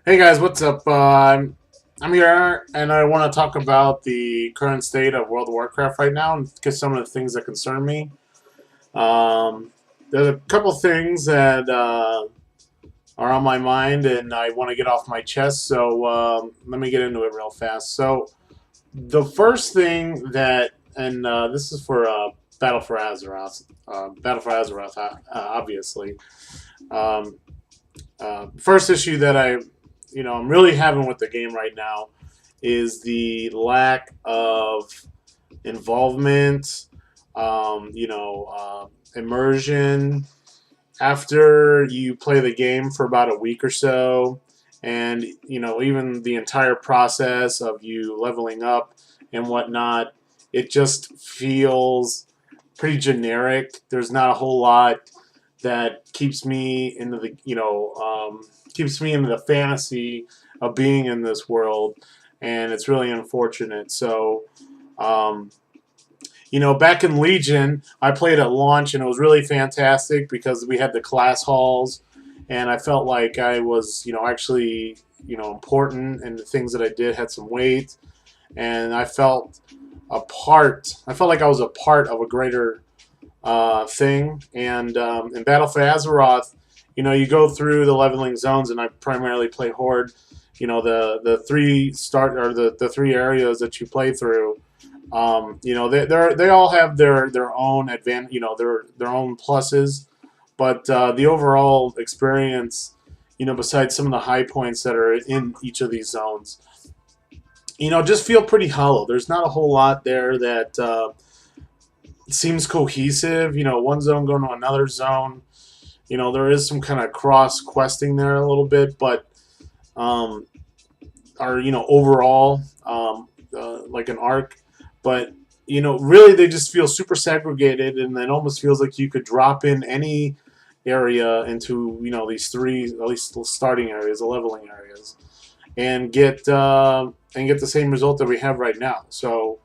Hey guys, what's up? I'm here and I want to talk about the current state of World of Warcraft right now and get some of the things that concern me. Um, there's a couple things that are on my mind and I want to get off my chest, so let me get into it real fast. So, the first thing that, and this is for Battle for Azeroth, obviously. Um, First issue that I'm really having with the game right now is the lack of involvement, immersion. After you play the game for about a week or so, and even the entire process of you leveling up and whatnot, it just feels pretty generic. There's not a whole lot that keeps me into the fantasy of being in this world, and it's really unfortunate. So, um, back in Legion, I played at launch, and it was really fantastic because we had the class halls, and I felt like I was, actually, important, and the things that I did had some weight, and I felt a part. I felt like I was a part of a greater thing. And in Battle for Azeroth, you go through the leveling zones, and I primarily play Horde. The the three areas that you play through. They all have their own their own pluses, but the overall experience, besides some of the high points that are in each of these zones, just feel pretty hollow. There's not a whole lot there that seems cohesive. One zone going to another zone. There is some kind of cross questing there a little bit, but um, are overall like an arc. But really they just feel super segregated, and it almost feels like you could drop in any area into these three, at least the starting areas, the leveling areas, and get the same result that we have right now. So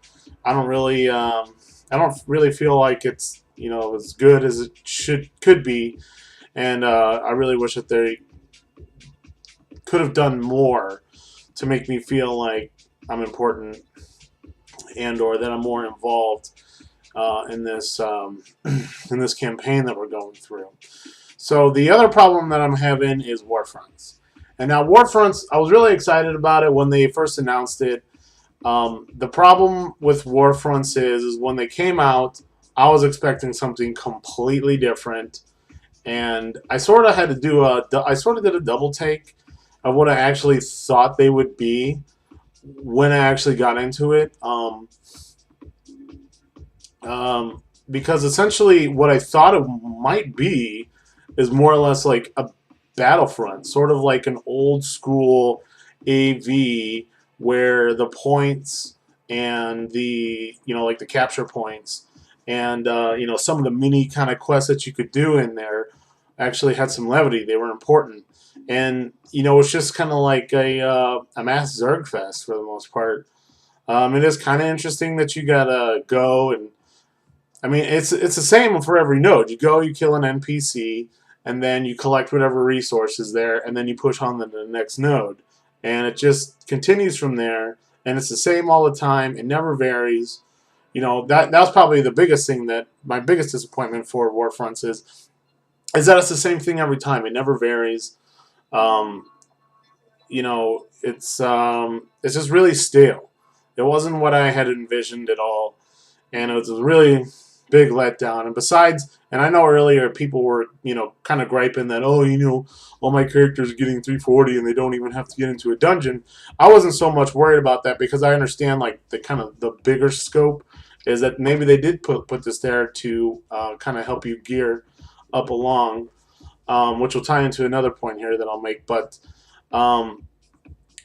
I don't really feel like it's as good as it could be, and I really wish that they could have done more to make me feel like I'm important and or that I'm more involved in this in this campaign that we're going through. So the other problem that I'm having is Warfronts. And now Warfronts, I was really excited about it when they first announced it. The problem with Warfronts is when they came out, I was expecting something completely different, and I sort of did a double take of what I actually thought they would be when I actually got into it. Because essentially what I thought it might be is more or less like a Battlefront, sort of like an old school AV where the points and the like the capture points and some of the mini kind of quests that you could do in there actually had some levity. They were important, and it's just kind of like a mass Zerg fest for the most part. It is kind of interesting that you gotta go and it's the same for every node. You go, you kill an NPC, and then you collect whatever resources there, and then you push on to the next node, and it just continues from there. And it's the same all the time. It never varies. That was probably the biggest thing, that my biggest disappointment for Warfronts is that it's the same thing every time. It never varies. Um, it's just really stale. It wasn't what I had envisioned at all, and it was a really big letdown. And besides, and I know earlier people were kind of griping that, oh, all my characters are getting 340 and they don't even have to get into a dungeon. I wasn't so much worried about that because I understand like the kind of the bigger scope is that maybe they did put this there to kind of help you gear up along, which will tie into another point here that I'll make. But um,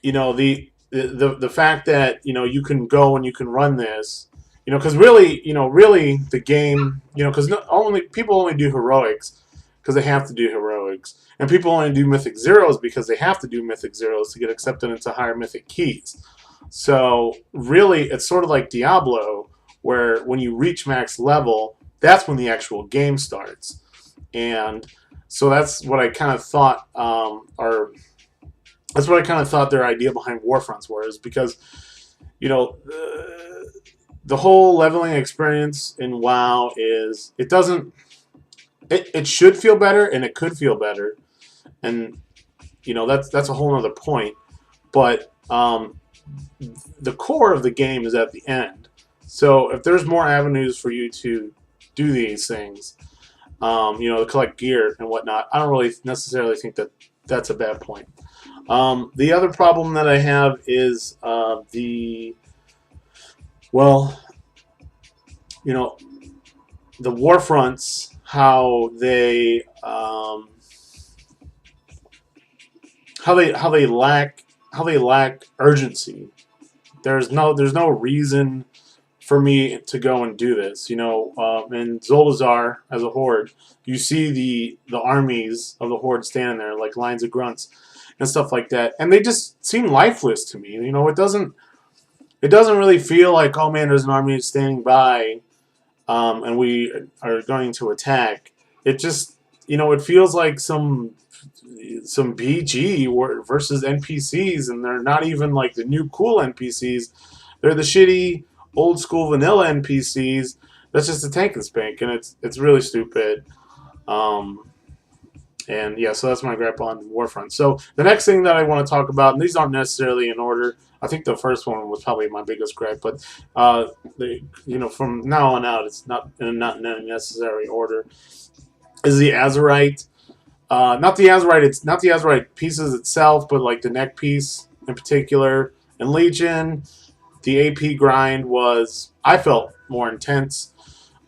the fact that you can go and you can run this, because really the game, because only people only do heroics because they have to do heroics, and people only do mythic zeros because they have to do mythic zeros to get accepted into higher mythic keys. So really it's sort of like Diablo, where when you reach max level, that's when the actual game starts. And so that's what I kind of thought, or That's what I kind of thought their idea behind Warfronts was, because you know the whole leveling experience in WoW is it doesn't it should feel better and it could feel better, and that's a whole other point. But the core of the game is at the end. So if there's more avenues for you to do these things, to collect gear and whatnot, I don't really necessarily think that that's a bad point. The other problem that I have is well, you know, the war fronts, how they lack urgency. There's no reason for me to go and do this. In Zolazar as a horde, you see the armies of the horde standing there like lines of grunts and stuff like that, and they just seem lifeless to me. It doesn't really feel like, oh man, there's an army standing by, and we are going to attack. It just it feels like some BG versus NPCs, and they're not even like the new cool NPCs. They're the shitty old school vanilla NPCs. That's just a tank and spank, and it's really stupid. Um, and yeah, so that's my gripe on Warfront. So the next thing that I want to talk about, and these aren't necessarily in order. I think the first one was probably my biggest gripe, but from now on out, it's not in any necessary order. Is the Azerite? Not the Azerite. It's not the Azerite pieces itself, but like the neck piece in particular. And Legion, the AP grind I felt more intense,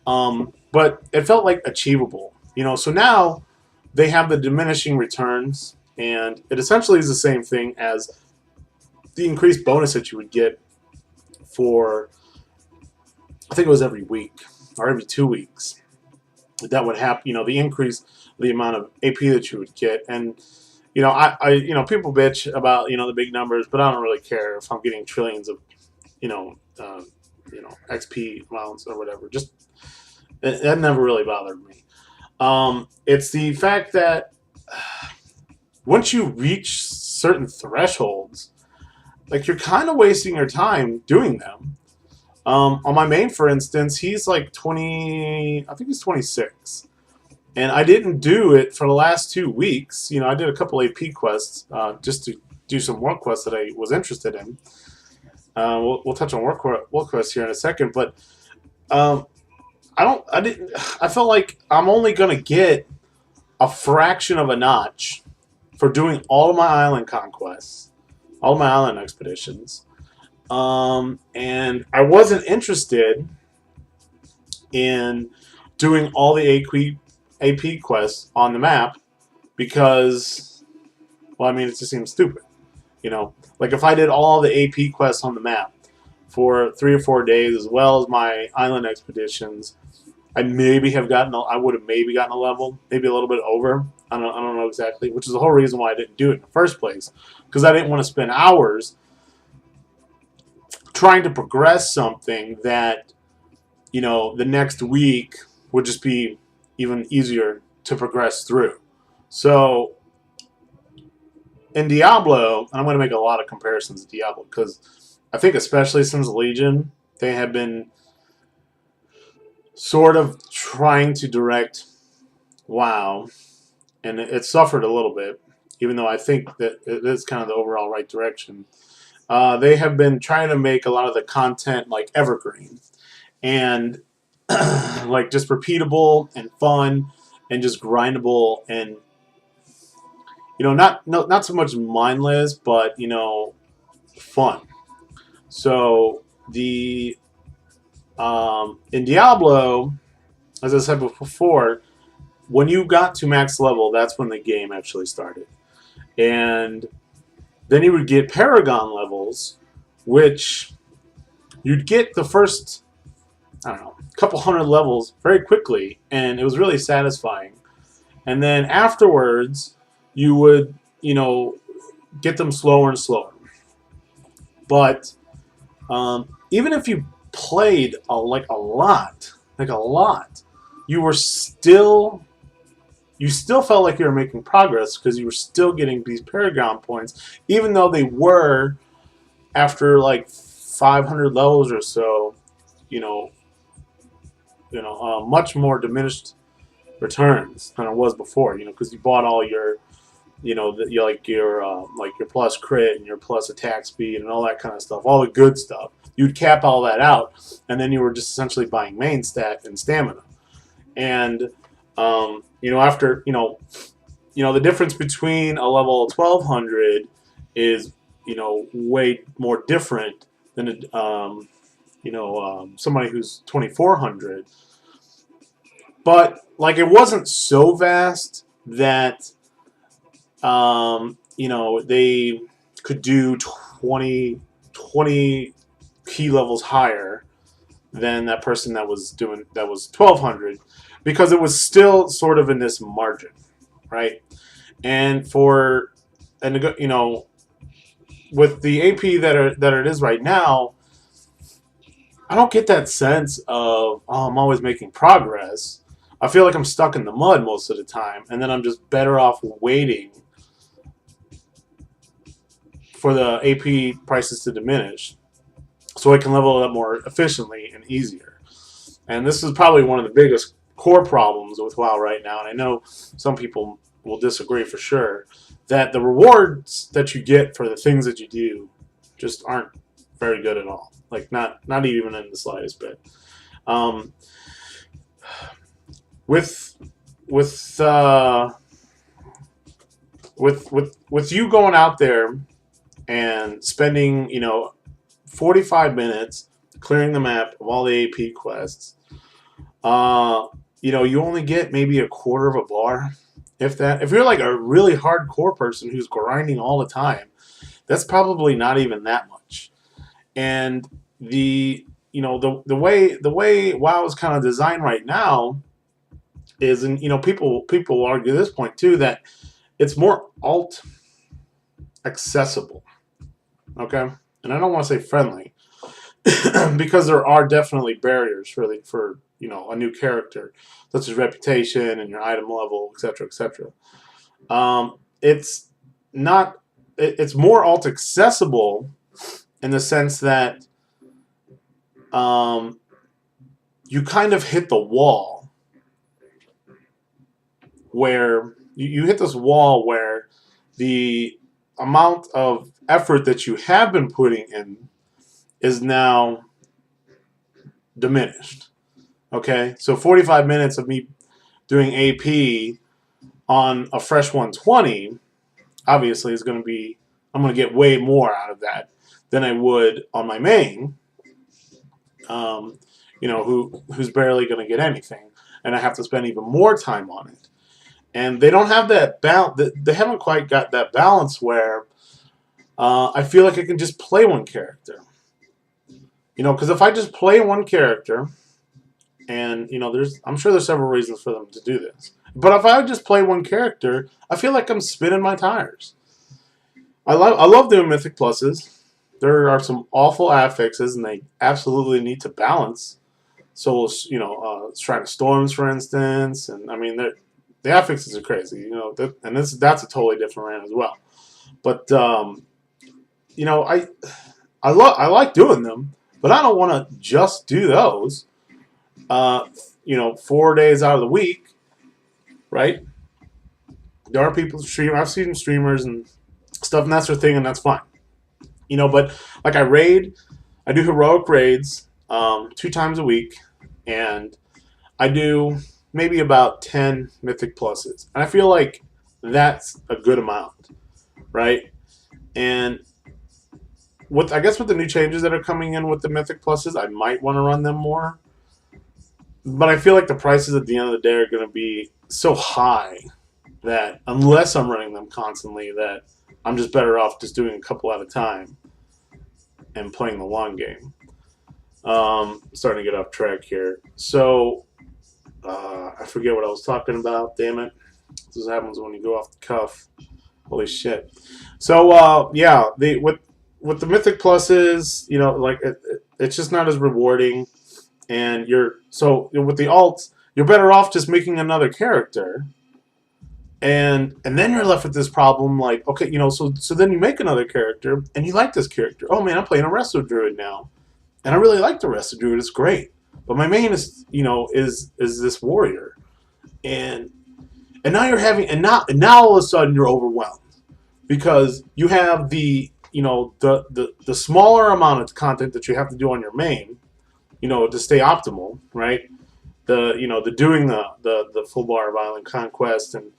but it felt like achievable. So now they have the diminishing returns, and it essentially is the same thing as the increased bonus that you would get for, I think it was every week or every 2 weeks. That would happen. The increase the amount of AP that you would get, and people bitch about the big numbers, but I don't really care if I'm getting trillions of you know uh, XP amounts or whatever. Just that never really bothered me. It's the fact that once you reach certain thresholds, like you're kind of wasting your time doing them. On my main, for instance, he's like 20. I think he's 26. And I didn't do it for the last 2 weeks. I did a couple AP quests just to do some work quests that I was interested in. We'll touch on work quests here in a second, but um, I felt like I'm only gonna get a fraction of a notch for doing all of my island conquests, all of my island expeditions, and I wasn't interested in doing all the AP quests on the map because, well, I mean, it just seems stupid. Like if I did all the AP quests on the map for 3 or 4 days, as well as my island expeditions, I would have maybe gotten a level, maybe a little bit over. I don't know exactly, which is the whole reason why I didn't do it in the first place, because I didn't want to spend hours trying to progress something that, the next week would just be even easier to progress through. So in Diablo, and I'm going to make a lot of comparisons to Diablo, because I think especially since Legion, they have been sort of trying to direct WoW, and it suffered a little bit, even though I think that it is kind of the overall right direction. They have been trying to make a lot of the content like evergreen and like just repeatable and fun and just grindable and not so much mindless, but fun. So the in Diablo, as I said before, when you got to max level, that's when the game actually started, and then you would get Paragon levels, which you'd get the first, I don't know, couple hundred levels very quickly, and it was really satisfying. And then afterwards, you would, get them slower and slower. But even if you played like a lot, you were still you still felt like you were making progress because you were still getting these Paragon points, even though they were after like 500 levels or so, you know, much more diminished returns than it was before. Because you bought all your, like your plus crit and your plus attack speed and all that kind of stuff, all the good stuff. You'd cap all that out, and then you were just essentially buying main stat and stamina. And after the difference between a level 1200 is way more different than somebody who's 2400. But like it wasn't so vast that they could do 20 key levels higher than that person that was 1200, because it was still sort of in this margin, right? And with the AP that it is right now, I don't get that sense of, oh, I'm always making progress. I feel like I'm stuck in the mud most of the time, and then I'm just better off waiting for the AP prices to diminish so I can level it up more efficiently and easier. And this is probably one of the biggest core problems with WoW right now, and I know some people will disagree for sure, that the rewards that you get for the things that you do just aren't very good at all. Like not even in the slightest bit. With you going out there and spending 45 minutes clearing the map of all the AP quests, you only get maybe a quarter of a bar, if that. If you're like a really hardcore person who's grinding all the time, that's probably not even that much. And the way WoW is kind of designed right now is, and people argue this point too, that it's more alt accessible. Okay, and I don't want to say friendly because there are definitely barriers for a new character, such as reputation and your item level, etc., etc. It's not. It's more alt accessible in the sense that you kind of hit the wall where you hit this wall where the amount of effort that you have been putting in is now diminished. Okay, so 45 minutes of me doing AP on a fresh 120 obviously is going to be, I'm going to get way more out of that than I would on my main, who's barely going to get anything, and I have to spend even more time on it. And they don't have that balance. They haven't quite got that balance where I feel like I can just play one character. Because if I just play one character, and I'm sure there's several reasons for them to do this, but if I just play one character, I feel like I'm spinning my tires. I love doing Mythic Pluses. There are some awful affixes, and they absolutely need to balance. So, Shrine of Storms, for instance, and I mean, the affixes are crazy, and that's a totally different rant as well. But I like doing them, but I don't want to just do those. 4 days out of the week, right? There are people who stream. I've seen streamers and stuff, and that's their thing, and that's fine. But like I do heroic raids 2 times a week, and I do maybe about 10 Mythic Pluses. And I feel like that's a good amount, right? And with the new changes that are coming in with the Mythic Pluses, I might want to run them more. But I feel like the prices at the end of the day are going to be so high that unless I'm running them constantly, that I'm just better off just doing a couple at a time and playing the long game. Starting to get off track here. So, I forget what I was talking about. Damn it. This happens when you go off the cuff. Holy shit. So, with the Mythic Pluses, it's just not as rewarding. And with the alts, you're better off just making another character And then you're left with this problem, like, okay, so then you make another character and you like this character. Oh man, I'm playing a Resto Druid now, and I really like the Resto Druid. It's great, but my main is is this warrior, and now you're having and now all of a sudden you're overwhelmed because you have the smaller amount of content that you have to do on your main, to stay optimal, right? The doing the full bar of island conquest, and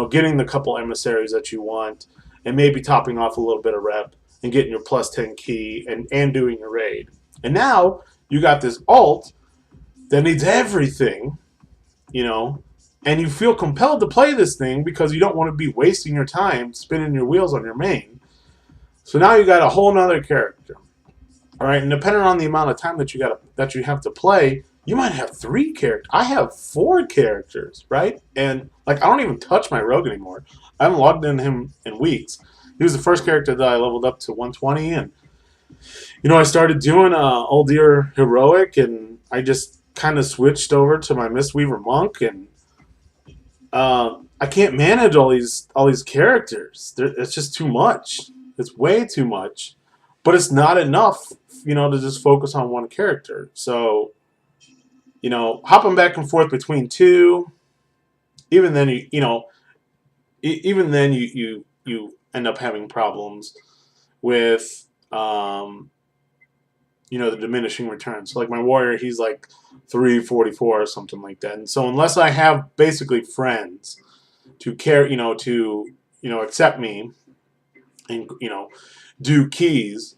getting the couple emissaries that you want, and maybe topping off a little bit of rep and getting your plus 10 key, and doing your raid. And now you got this alt that needs everything, you know and you feel compelled to play this thing because you don't want to be wasting your time spinning your wheels on your main. So now you got a whole nother character. All right, and depending on the amount of time that you have to play, you might have 3 characters. I have 4 characters, right? And like I don't even touch my rogue anymore. I haven't logged in him in weeks. He was the first character that I leveled up to 120, and I started doing Old Deer Heroic, and I just kind of switched over to my Mistweaver Monk, and I can't manage all these characters. It's just too much. It's way too much, but it's not enough, to just focus on one character. So, hopping back and forth between 2, even then you end up having problems with the diminishing returns. So like my warrior, he's like 344 or something like that. And so unless I have basically friends to care, accept me and do keys,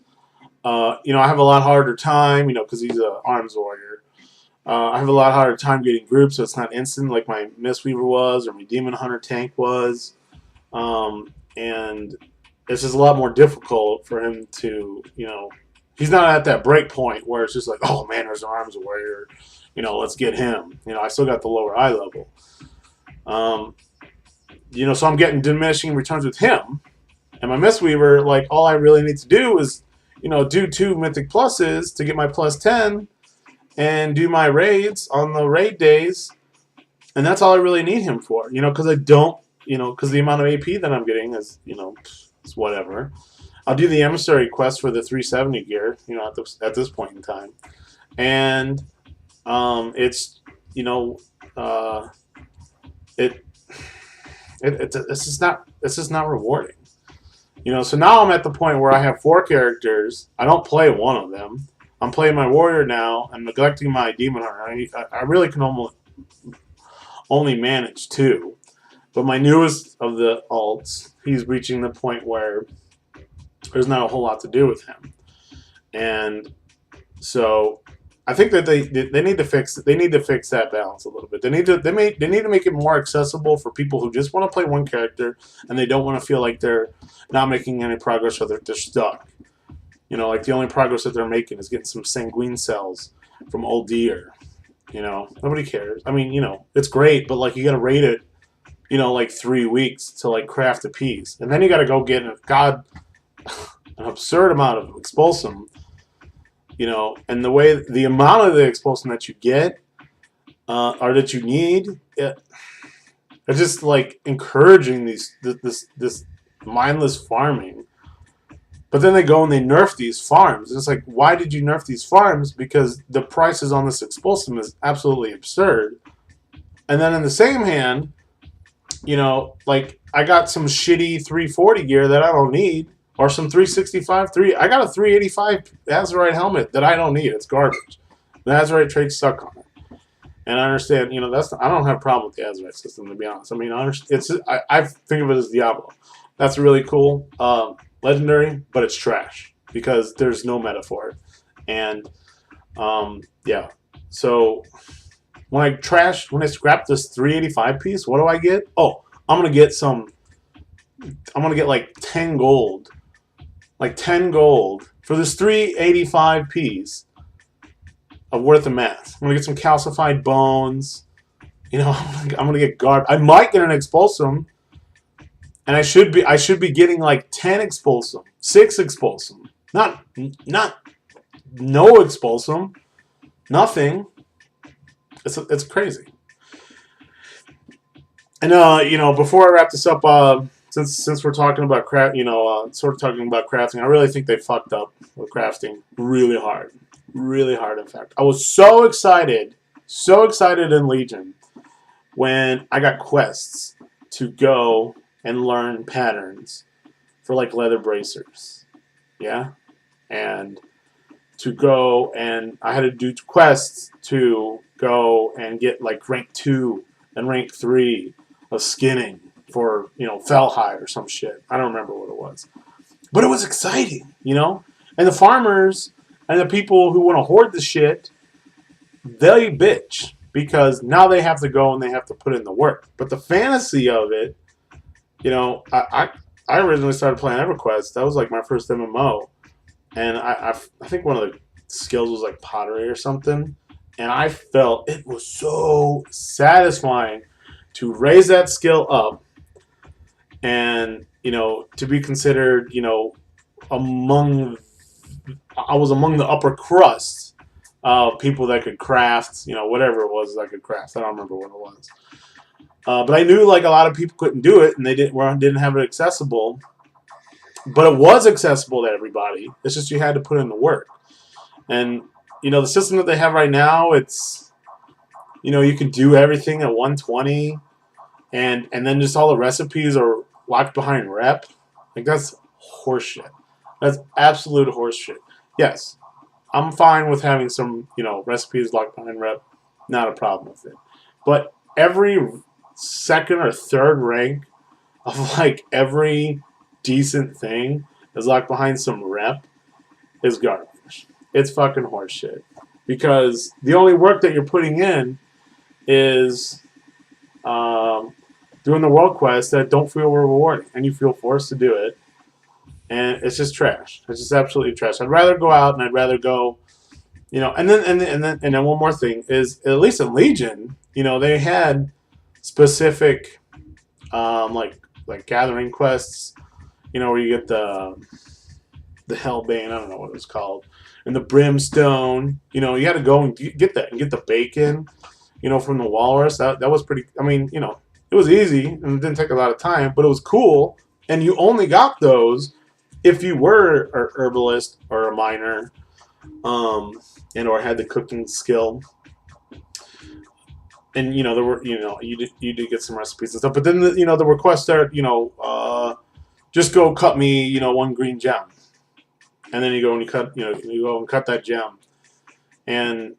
I have a lot harder time, because he's an arms warrior. I have a lot harder time getting groups, so it's not instant like my Mistweaver was or my Demon Hunter tank was, and it's just a lot more difficult for him to, he's not at that break point where it's just like, oh man, there's an arms warrior, let's get him. I still got the lower eye level. So I'm getting diminishing returns with him. And my Mistweaver, like, all I really need to do is, do 2 Mythic Pluses to get my plus 10 and do my raids on the raid days. And that's all I really need him for, because I don't, because the amount of AP that I'm getting is, it's whatever. I'll do the emissary quest for the 370 gear, at this point in time, and it's it's just not rewarding, So now I'm at the point where I have 4 characters. I don't play one of them. I'm playing my warrior now. I'm neglecting my demon hunter. I really can only manage 2, but my newest of the alts, he's reaching the point where there's not a whole lot to do with him, and so I think that they need to fix that balance a little bit. They need to make it more accessible for people who just want to play one character and they don't want to feel like they're not making any progress or they're stuck. Like the only progress that they're making is getting some sanguine cells from Old Deer. Nobody cares. I mean, it's great, but like you got to rate it, like 3 weeks to like craft a piece, and then you got to go get an absurd amount of expulsum, and the amount of the expulsum that you get or that you need, it's just like encouraging this mindless farming. But then they go and they nerf these farms. It's like, why did you nerf these farms? Because the prices on this expulsum is absolutely absurd. And then in the same hand, like I got some shitty 340 gear that I don't need. Or some 365, I got a 385 Azerite helmet that I don't need. It's garbage. The Azerite traits suck on it, and I understand. I don't have a problem with the Azerite system, to be honest. I mean, I think of it as Diablo. That's really cool, legendary, but it's trash because there's no meta for it. And yeah, so when I scrap this 385 piece, what do I get? Oh, I'm gonna get like 10 gold. Like 10 gold for this 385 piece of worth of math. I'm gonna get some calcified bones. I'm gonna get guard. I might get an expulsum, and I should be getting like 10 expulsum, 6 expulsum, not no expulsum, nothing. It's crazy. And before I wrap this up, since we're talking about craft, sort of talking about crafting, I really think they fucked up with crafting really hard. In fact, I was so excited in Legion when I got quests to go and learn patterns for like leather bracers, yeah, and to go and I had to do quests to go and get like rank 2 and rank 3 of skinning for Fellhide or some shit. I don't remember what it was, but it was exciting. And the farmers and the people who want to hoard the shit, they bitch because now they have to go and they have to put in the work. But the fantasy of it, I originally started playing EverQuest. That was like my first MMO, and I think one of the skills was like pottery or something, and I felt it was so satisfying to raise that skill up, and to be considered among I was among the upper crust of people that could craft whatever it was that could craft. I don't remember what it was, but I knew like a lot of people couldn't do it and they didn't have it accessible. But it was accessible to everybody. It's just you had to put in the work. And the system that they have right now, it's you can do everything at 120, and then just all the recipes are locked behind rep. Like that's horseshit. That's absolute horseshit. Yes, I'm fine with having some recipes locked behind rep. Not a problem with it. But every second or third rank of like every decent thing is locked behind some rep is garbage. It's fucking horseshit. Because the only work that you're putting in is doing the world quests that don't feel rewarding, and you feel forced to do it, and it's just trash. It's just absolutely trash. I'd rather go out and I'd rather go, and then one more thing is at least in Legion, they had specific like gathering quests, where you get the Hellbane, I don't know what it was called, and the Brimstone. You had to go and get that and get the bacon, from the Walrus. That was pretty. I mean, it was easy and it didn't take a lot of time, but it was cool. And you only got those if you were an herbalist or a miner, and or had the cooking skill. And there were you did get some recipes and stuff, but then the requests are just go cut me one green gem, and then you go and you go and cut that gem, and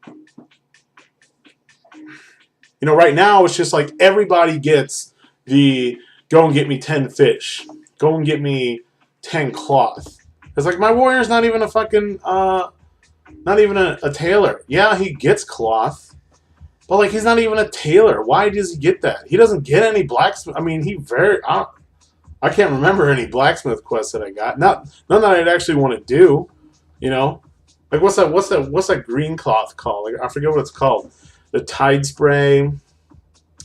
right now it's just like everybody gets the go and get me 10 fish, go and get me 10 cloth. It's like my warrior's not even a fucking not even a tailor. Yeah, he gets cloth. But like he's not even a tailor. Why does he get that? He doesn't get any blacksmith. I mean, I can't remember any blacksmith quests that I got. None that I'd actually want to do. Like what's that green cloth called? Like I forget what it's called. The Tide Spray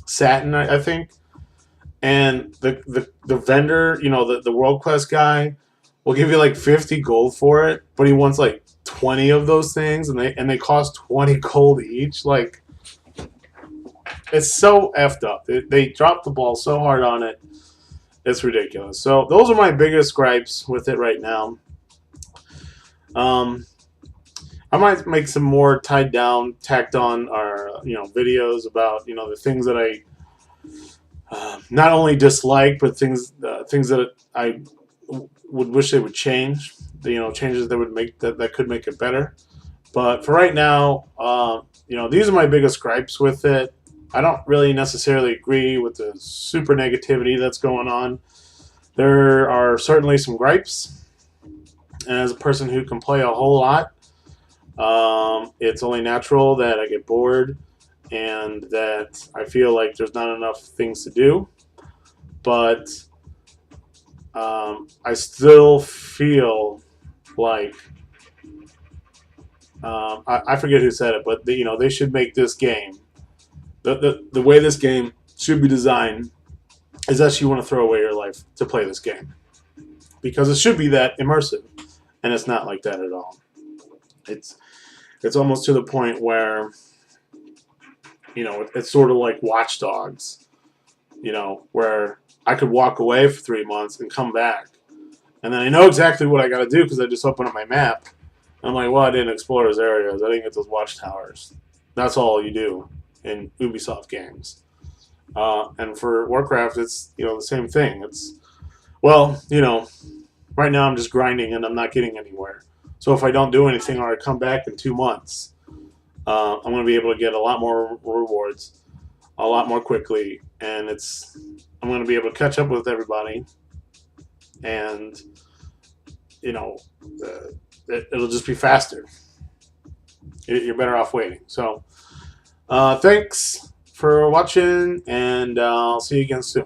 Satin, I think. And the vendor, the world quest guy, will give you like 50 gold for it, but he wants like 20 of those things, and they cost 20 gold each. Like. It's so effed up. They dropped the ball so hard on it. It's ridiculous. So those are my biggest gripes with it right now. I might make some more tacked on, or videos about the things that I not only dislike, but things that I would wish they would change. Changes that would make that could make it better. But for right now, these are my biggest gripes with it. I don't really necessarily agree with the super negativity that's going on. There are certainly some gripes, and as a person who can play a whole lot, it's only natural that I get bored and that I feel like there's not enough things to do. But I still feel like I forget who said it, but they should make this game. The way this game should be designed is that you want to throw away your life to play this game, because it should be that immersive, and it's not like that at all. It's almost to the point where it's sort of like Watch Dogs, you know, where I could walk away for 3 months and come back. And then I know exactly what I got to do because I just open up my map. I'm like, well, I didn't explore those areas. I didn't get those watchtowers. That's all you do in Ubisoft games. And for Warcraft, it's, you know, the same thing. It's, well, you know, right now I'm just grinding and I'm not getting anywhere. So if I don't do anything or I come back in 2 months, I'm going to be able to get a lot more rewards a lot more quickly, and I'm going to be able to catch up with everybody, and you know, it'll just be faster. You're better off waiting. So, thanks for watching, and I'll see you again soon.